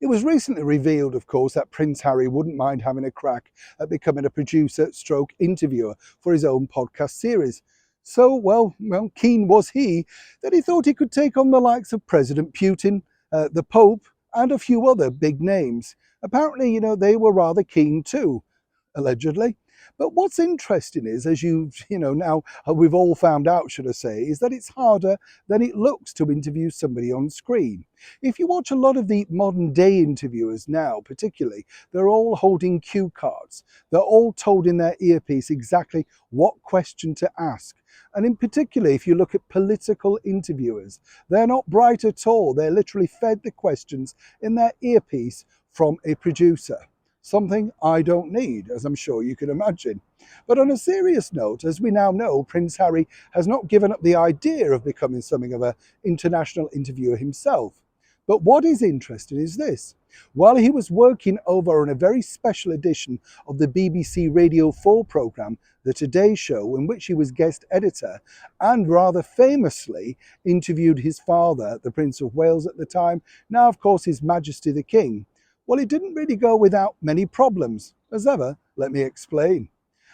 It was recently revealed, of course, that Prince Harry wouldn't mind having a crack at becoming a producer stroke interviewer for his own podcast series. So, well, keen was he that he thought he could take on the likes of President Putin, the Pope, and a few other big names. Apparently, they were rather keen too, allegedly. But what's interesting is, as now we've all found out, should I say, is that it's harder than it looks to interview somebody on screen. If you watch a lot of the modern day interviewers now, particularly, they're all holding cue cards. They're all told in their earpiece exactly what question to ask. And in particular, if you look at political interviewers, they're not bright at all. They're literally fed the questions in their earpiece from a producer. Something I don't need, as I'm sure you can imagine. But on a serious note, as we now know, Prince Harry has not given up the idea of becoming something of an international interviewer himself. But what is interesting is this. While he was working over on a very special edition of the BBC Radio 4 programme, The Today Show, in which he was guest editor and rather famously interviewed his father, the Prince of Wales at the time, now of course His Majesty the King, well, it didn't really go without many problems. As ever, let me explain.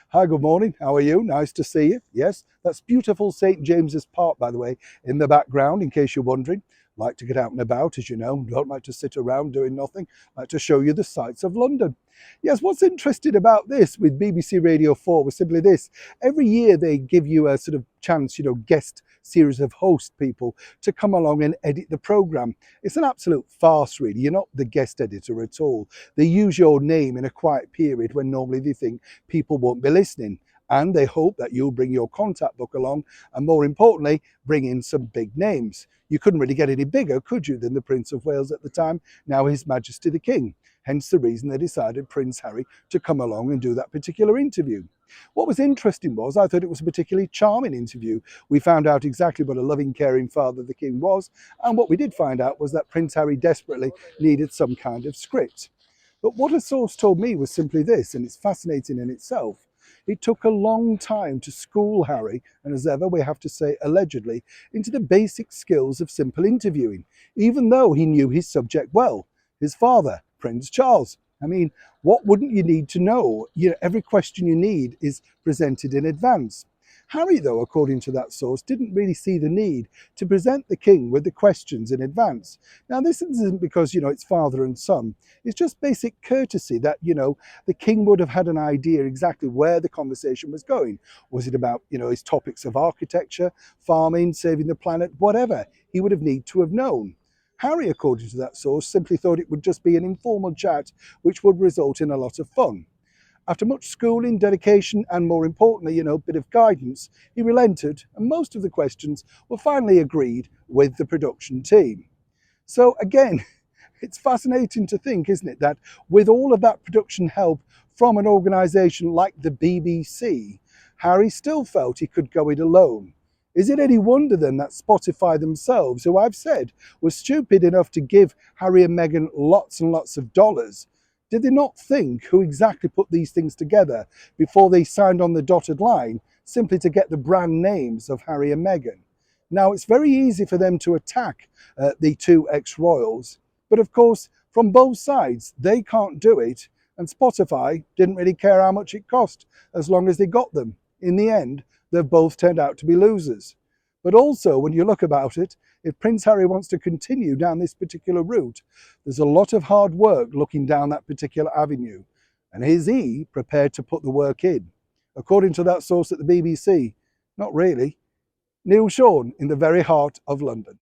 Hi, good morning. How are you? Nice to see you. Yes, that's beautiful St. James's Park, by the way, in the background, in case you're wondering. Like to get out and about, as you know. Don't like to sit around doing nothing. Like to show you the sights of London. Yes, what's interesting about this with BBC Radio 4 was simply this. Every year they give you a sort of chance, guest series of host people to come along and edit the programme. It's an absolute farce, really. You're not the guest editor at all. They use your name in a quiet period when normally they think people won't be listening. And they hope that you'll bring your contact book along and, more importantly, bring in some big names. You couldn't really get any bigger, could you, than the Prince of Wales at the time, now His Majesty the King. Hence the reason they decided Prince Harry to come along and do that particular interview. What was interesting was I thought it was a particularly charming interview. We found out exactly what a loving, caring father the King was, and what we did find out was that Prince Harry desperately needed some kind of script. But what a source told me was simply this, and it's fascinating in itself. It took a long time to school Harry, and as ever we have to say allegedly, into the basic skills of simple interviewing, even though he knew his subject well. His father, Prince Charles. I mean, what wouldn't you need to know? Every question you need is presented in advance. Harry, though, according to that source, didn't really see the need to present the King with the questions in advance. Now, this isn't because, it's father and son. It's just basic courtesy that, the King would have had an idea exactly where the conversation was going. Was it about, his topics of architecture, farming, saving the planet, whatever? He would have need to have known. Harry, according to that source, simply thought it would just be an informal chat which would result in a lot of fun. After much schooling, dedication, and more importantly, a bit of guidance, he relented, and most of the questions were finally agreed with the production team. So again, it's fascinating to think, isn't it, that with all of that production help from an organisation like the BBC, Harry still felt he could go it alone. Is it any wonder then that Spotify themselves, who I've said were stupid enough to give Harry and Meghan lots and lots of dollars, did they not think who exactly put these things together before they signed on the dotted line simply to get the brand names of Harry and Meghan? Now, it's very easy for them to attack the two ex-royals, but of course, from both sides, they can't do it, and Spotify didn't really care how much it cost as long as they got them. In the end, they've both turned out to be losers. But also, when you look about it, if Prince Harry wants to continue down this particular route, there's a lot of hard work looking down that particular avenue. And is he prepared to put the work in? According to that source at the BBC, not really. Neil Sean in the very heart of London.